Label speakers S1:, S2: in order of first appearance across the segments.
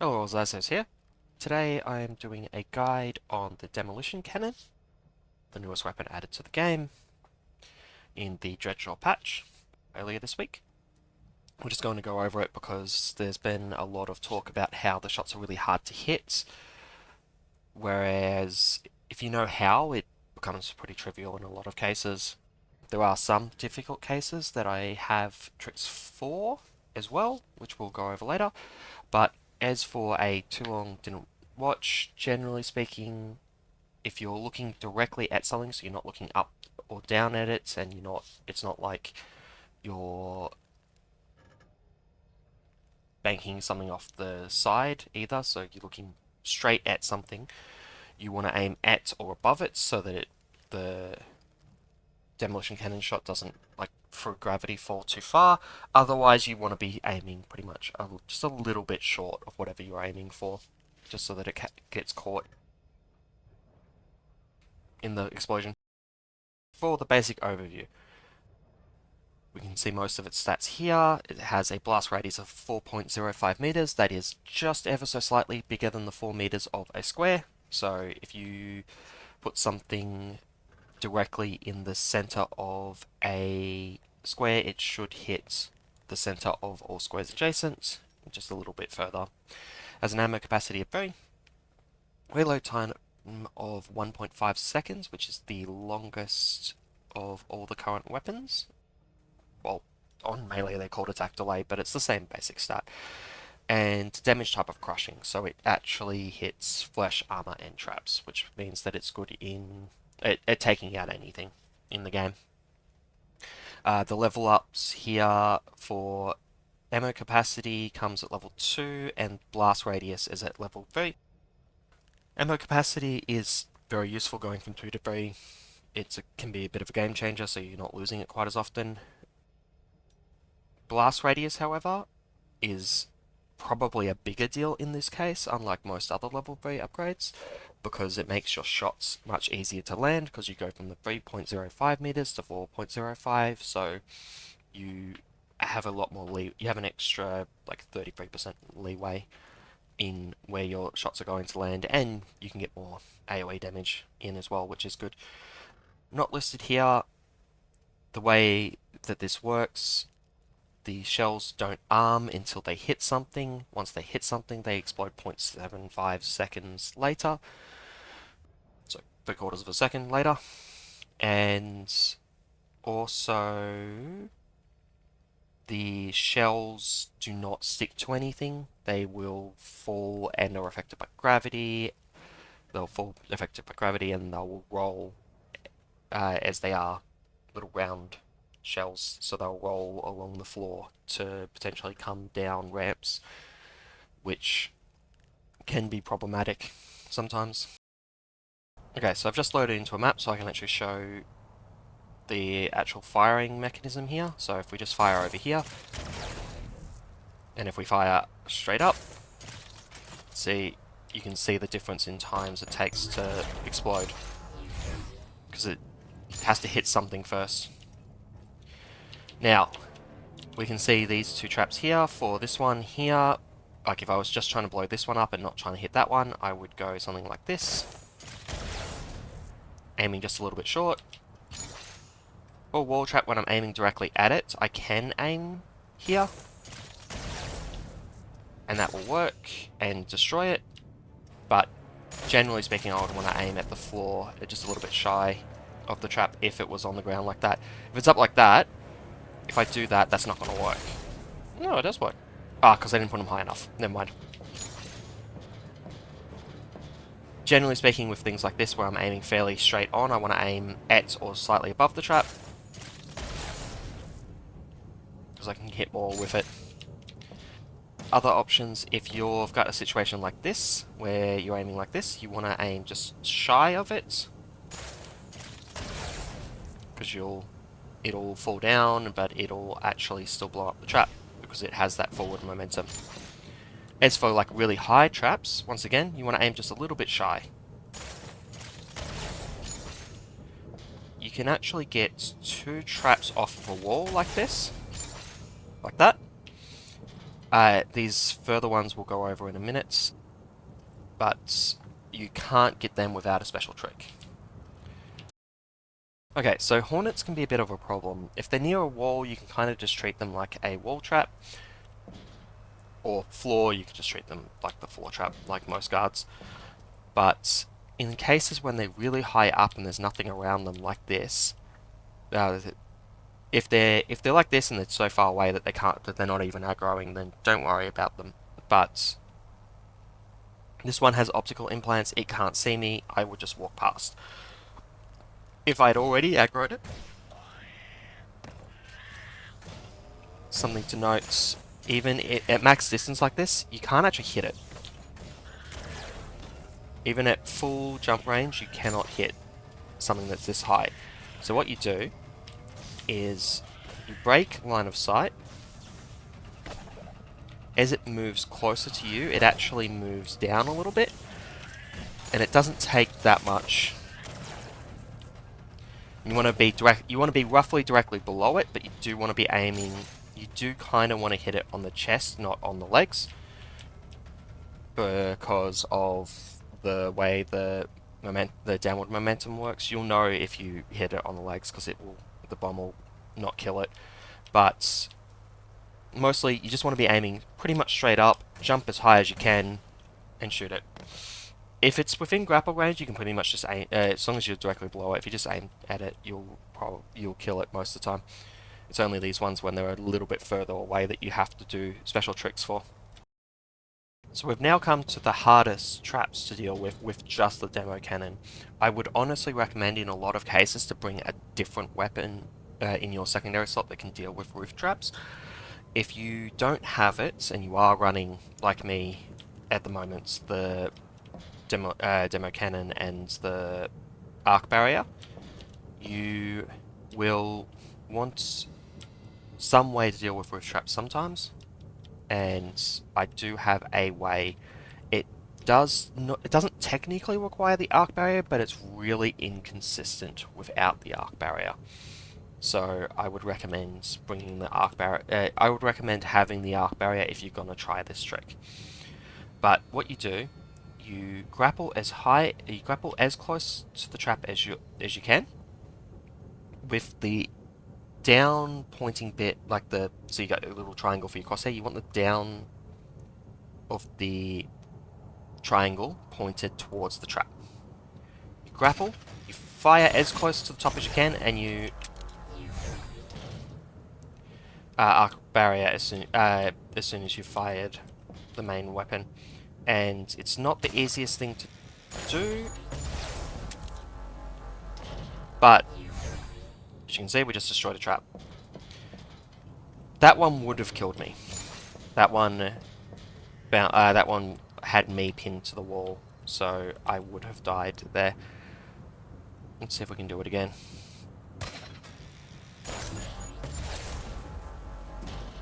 S1: Hello, Lazos here. Today I am doing a guide on the Demolition Cannon, the newest weapon added to the game in the Dreadshaw patch earlier this week. We're just going to go over it because there's been a lot of talk about how the shots are really hard to hit, whereas if you know how, it becomes pretty trivial in a lot of cases. There are some difficult cases that I have tricks for as well, which we'll go over later, but as for a too long didn't watch, generally speaking, if you're looking directly at something, so you're not looking up or down at it, and it's not like you're banking something off the side either, so you're looking straight at something, you want to aim at or above it so that the demolition cannon shot doesn't, like, through gravity fall too far. Otherwise, you want to be aiming pretty much just a little bit short of whatever you're aiming for, just so that it gets caught in the explosion. For the basic overview, we can see most of its stats here. It has a blast radius of 4.05 meters. That is just ever so slightly bigger than the 4 meters of a square. So if you put something directly in the center of a square, it should hit the center of all squares adjacent, just a little bit further. Has an ammo capacity of 3, reload time of 1.5 seconds, which is the longest of all the current weapons. Well, on melee they're called attack delay, but it's the same basic stat. And damage type of crushing, so it actually hits flesh, armor, and traps, which means that it's good at taking out anything in the game. The level ups here for ammo capacity comes at level 2, and blast radius is at level 3. Ammo capacity is very useful going from 2 to 3. It can be a bit of a game changer, so you're not losing it quite as often. Blast radius, however, is probably a bigger deal in this case, unlike most other level 3 upgrades, because it makes your shots much easier to land, because you go from the 3.05 meters to 4.05, so you have a lot more you have an extra like 33% leeway in where your shots are going to land, and you can get more AoE damage in as well, which is good. Not listed here, the way that this works, the shells don't arm until they hit something. Once they hit something, they explode 0.75 seconds later. So 3/4 of a second later. And also, the shells do not stick to anything. They will fall and are affected by gravity. They'll fall affected by gravity and they will roll as they are little round shells, so they'll roll along the floor to potentially come down ramps, which can be problematic sometimes. Okay, so I've just loaded into a map so I can actually show the actual firing mechanism here. So if we just fire over here, and if we fire straight up, see, you can see the difference in times it takes to explode, because it has to hit something first. Now, we can see these two traps here. For this one here, like if I was just trying to blow this one up and not trying to hit that one, I would go something like this, aiming just a little bit short. For wall trap, when I'm aiming directly at it, I can aim here, and that will work and destroy it, but generally speaking I would want to aim at the floor, just a little bit shy of the trap if it was on the ground like that. If it's up like that, if I do that, that's not going to work. No, it does work. Ah, because I didn't put them high enough. Never mind. Generally speaking, with things like this where I'm aiming fairly straight on, I want to aim at or slightly above the trap, because I can hit more with it. Other options, if you've got a situation like this, where you're aiming like this, you want to aim just shy of it, because it'll fall down, but it'll actually still blow up the trap, because it has that forward momentum. As for like really high traps, once again, you want to aim just a little bit shy. You can actually get 2 traps off of a wall like this, like that, These further ones we'll go over in a minute, but you can't get them without a special trick. Okay, so Hornets can be a bit of a problem. If they're near a wall, you can kind of just treat them like a wall trap, or floor, you can just treat them like the floor trap, like most guards. But in cases when they're really high up and there's nothing around them like this, uh, if they're like this and they're so far away that they're not even aggroing, then don't worry about them. But this one has optical implants, it can't see me, I would just walk past. If I'd already aggroed it, something to note, even at max distance like this, you can't actually hit it. Even at full jump range, you cannot hit something that's this high. So what you do is you break line of sight. As it moves closer to you, it actually moves down a little bit, and it doesn't take that much. You want to be roughly directly below it, but you do want to be aiming. You do kind of want to hit it on the chest, not on the legs, because of the way the downward momentum works. You'll know if you hit it on the legs because the bomb will not kill it. But mostly, you just want to be aiming pretty much straight up, jump as high as you can, and shoot it. If it's within grapple range, you can pretty much just aim, as long as you're directly below it, if you just aim at it, you'll kill it most of the time. It's only these ones when they're a little bit further away that you have to do special tricks for. So we've now come to the hardest traps to deal with just the demo cannon. I would honestly recommend in a lot of cases to bring a different weapon in your secondary slot that can deal with roof traps. If you don't have it, and you are running, like me at the moment, the demo cannon and the arc barrier, you will want some way to deal with roof traps sometimes, and I do have a way. It doesn't technically require the arc barrier, but it's really inconsistent without the arc barrier. So I would recommend bringing the arc barrier. I would recommend having the arc barrier if you're gonna try this trick. But what you do, you grapple as close to the trap as you can, with the down pointing bit, so you got a little triangle for your crosshair. You want the down of the triangle pointed towards the trap. You grapple, you fire as close to the top as you can, and you arc barrier as soon as you've fired the main weapon. And it's not the easiest thing to do, but as you can see, we just destroyed a trap. That one would have killed me. That one had me pinned to the wall, so I would have died there. Let's see if we can do it again.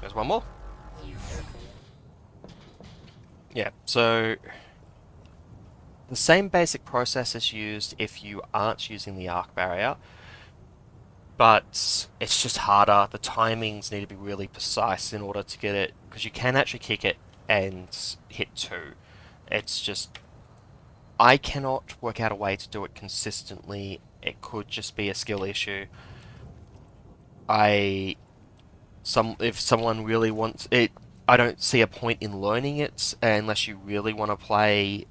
S1: There's one more. Yeah, so the same basic process is used if you aren't using the arc barrier, but it's just harder. The timings need to be really precise in order to get it, because you can actually kick it and hit 2. It's just, I cannot work out a way to do it consistently. It could just be a skill issue. If someone really wants it, I don't see a point in learning it unless you really want to play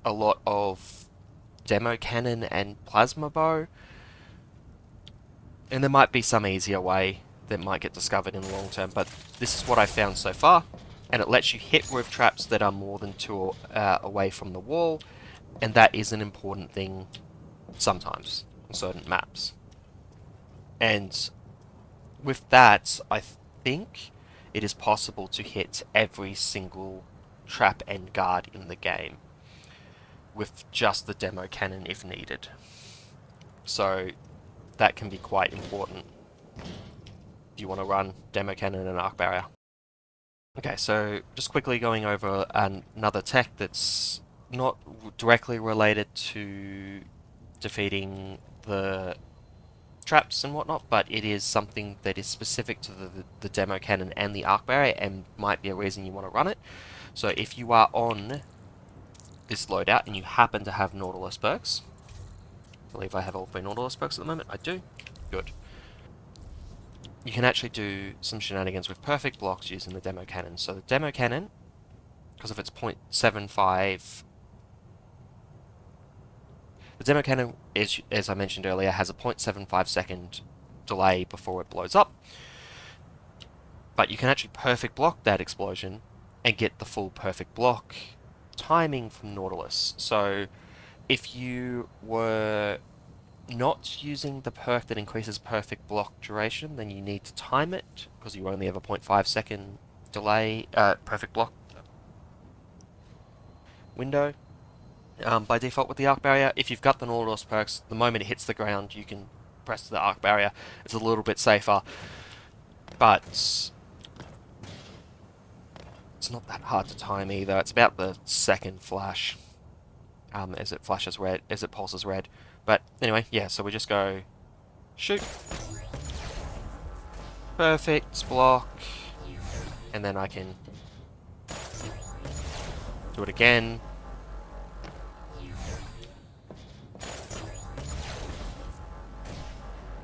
S1: a lot of demo cannon and plasma bow. And there might be some easier way that might get discovered in the long term, but this is what I've found so far, and it lets you hit roof traps that are more than 2 away from the wall, and that is an important thing sometimes on certain maps. And with that, I think it is possible to hit every single trap and guard in the game with just the demo cannon if needed. So that can be quite important if you want to run demo cannon and arc barrier. Okay, so just quickly going over another tech that's not directly related to defeating the traps and whatnot, but it is something that is specific to the demo cannon and the arc barrier, and might be a reason you want to run it. So if you are on this loadout and you happen to have Nautilus perks, I believe I have all 3 Nautilus perks at the moment, I do, good. You can actually do some shenanigans with perfect blocks using the demo cannon. So the demo cannon, because of its 0.75, the demo cannon, as I mentioned earlier, has a 0.75 second delay before it blows up, but you can actually perfect block that explosion and get the full perfect block timing from Nautilus. So if you were not using the perk that increases perfect block duration, then you need to time it, because you only have a 0.5 second delay, perfect block window. By default with the arc barrier, if you've got the Nautilus perks, the moment it hits the ground, you can press the arc barrier. It's a little bit safer, but it's not that hard to time either. It's about the second flash, as it flashes red, as it pulses red. But anyway, yeah, so we just go shoot, perfect block, and then I can do it again.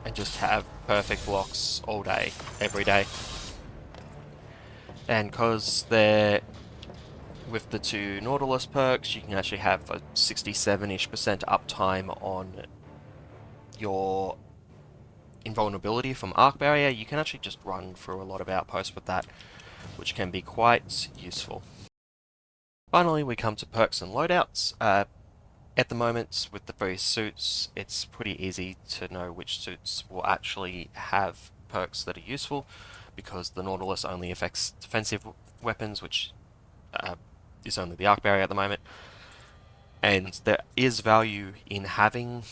S1: And just have perfect blocks all day, every day. And because they're with the 2 Nautilus perks, you can actually have a 67-ish% uptime on your invulnerability from Arc Barrier. You can actually just run through a lot of outposts with that, which can be quite useful. Finally, we come to perks and loadouts. At the moment, with the various suits, it's pretty easy to know which suits will actually have perks that are useful, because the Nautilus only affects defensive weapons, which is only the Arc Barrier at the moment. And there is value in having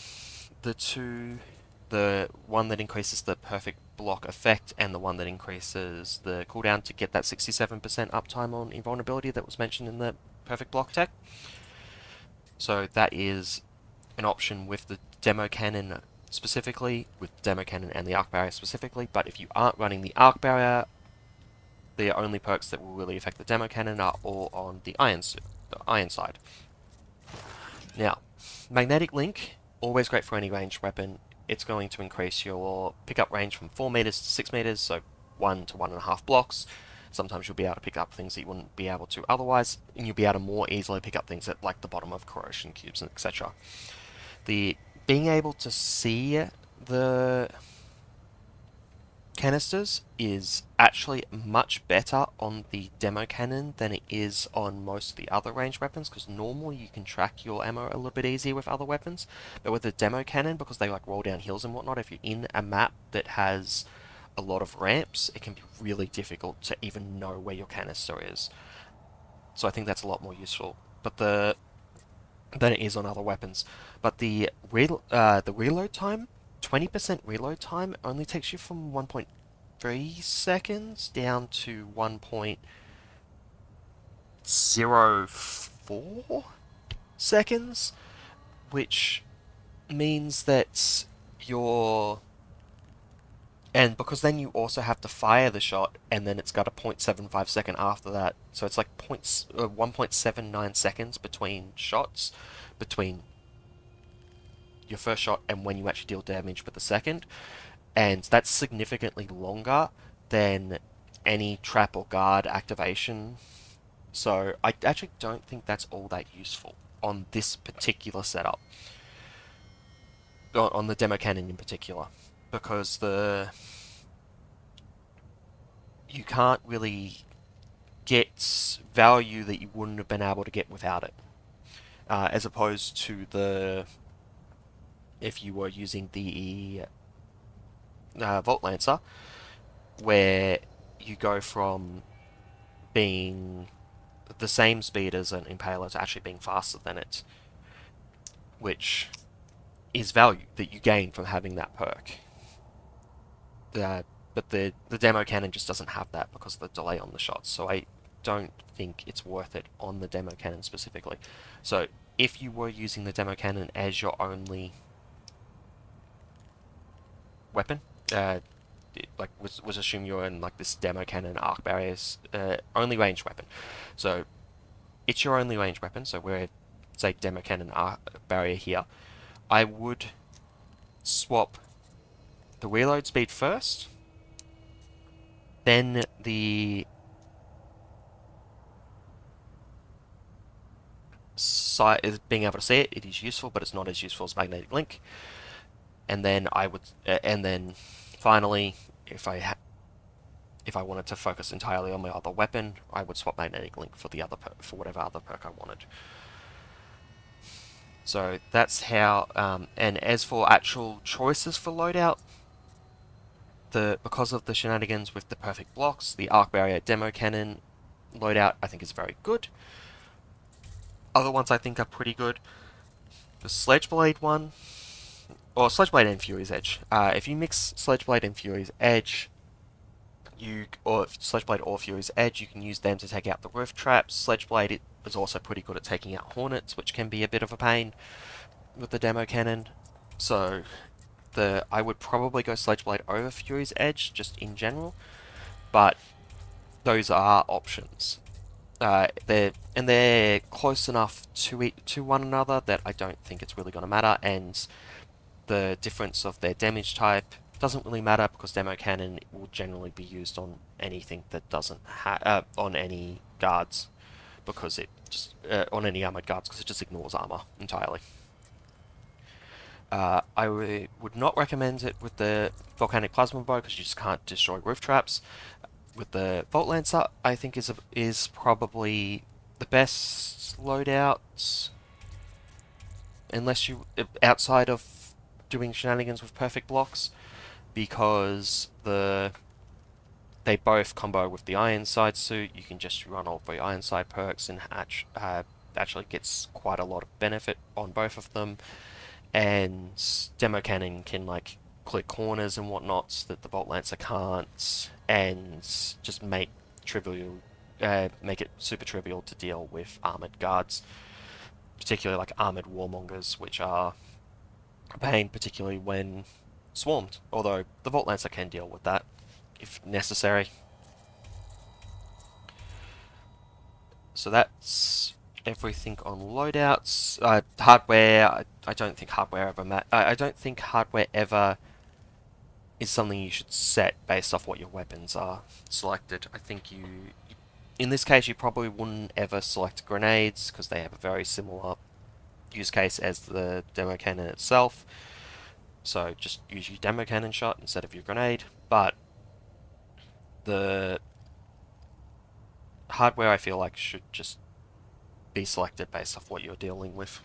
S1: the one that increases the perfect block effect and the one that increases the cooldown, to get that 67% uptime on invulnerability that was mentioned in the perfect block tech. So that is an option with the demo cannon specifically, with the demo cannon and the arc barrier specifically. But if you aren't running the arc barrier, the only perks that will really affect the demo cannon are all on the iron side. Now, magnetic link, always great for any ranged weapon. It's going to increase your pickup range from 4 meters to 6 meters, so 1 to 1.5 blocks. Sometimes you'll be able to pick up things that you wouldn't be able to otherwise, and you'll be able to more easily pick up things at like the bottom of corrosion cubes, etc. The being able to see the canisters is actually much better on the demo cannon than it is on most of the other ranged weapons, because normally you can track your ammo a little bit easier with other weapons, but with the demo cannon, because they like roll down hills and whatnot, if you're in a map that has a lot of ramps, it can be really difficult to even know where your canister is. So I think that's a lot more useful than it is on other weapons. But the reload time, 20% reload time, only takes you from 1.3 seconds down to 1.04 seconds, which means that and because then you also have to fire the shot, and then it's got a 0.75 second after that. So it's like 1.79 seconds between shots, between your first shot and when you actually deal damage with the second. And that's significantly longer than any trap or guard activation. So I actually don't think that's all that useful on this particular setup. On the demo cannon in particular. Because you can't really get value that you wouldn't have been able to get without it. As opposed to if you were using the Volt Lancer, where you go from being the same speed as an Impaler to actually being faster than it, which is value that you gain from having that perk. But the demo cannon just doesn't have that because of the delay on the shots, so I don't think it's worth it on the demo cannon specifically. So if you were using the demo cannon as your only weapon. Like was assume you're in like this demo cannon arc barriers only ranged weapon. So it's your only ranged weapon. So we're say demo cannon arc barrier here. I would swap the reload speed first, then the sight is being able to see it. It is useful, but it's not as useful as magnetic link. And then and then finally, if I wanted to focus entirely on my other weapon, I would swap magnetic link for the other for whatever other perk I wanted. So that's how. And as for actual choices for loadout, because of the shenanigans with the perfect blocks, the arc barrier demo cannon loadout I think is very good. Other ones I think are pretty good. The Sledgeblade one, or Sledgeblade and Fury's Edge. If you mix Sledgeblade and Fury's Edge, or Sledgeblade or Fury's Edge, you can use them to take out the roof traps. Sledgeblade is also pretty good at taking out Hornets, which can be a bit of a pain with the demo cannon. So I would probably go Sledgeblade over Fury's Edge just in general, but those are options. They're close enough to one another that I don't think it's really going to matter, and the difference of their damage type doesn't really matter because Demo Cannon will generally be used on anything that doesn't on any guards, because it just on any armored guards, because it just ignores armor entirely. I would not recommend it with the Volcanic Plasma Bow because you just can't destroy roof traps. With the Volt Lancer, I think is probably the best loadout, unless you outside of doing shenanigans with perfect blocks, because they both combo with the Ironside suit. You can just run all the Ironside perks and actually gets quite a lot of benefit on both of them. And Demo Cannon can like clear corners and whatnots that the Volt Lancer can't, and just make it super trivial to deal with armored guards, particularly like armored warmongers, which are a pain, particularly when swarmed. Although the Volt Lancer can deal with that if necessary. So that's everything on loadouts. Hardware, I don't think hardware ever I don't think hardware ever is something you should set based off what your weapons are selected. I think in this case, you probably wouldn't ever select grenades because they have a very similar use case as the demo cannon itself. So just use your demo cannon shot instead of your grenade. But the hardware, I feel like, should just be selected based off what you're dealing with.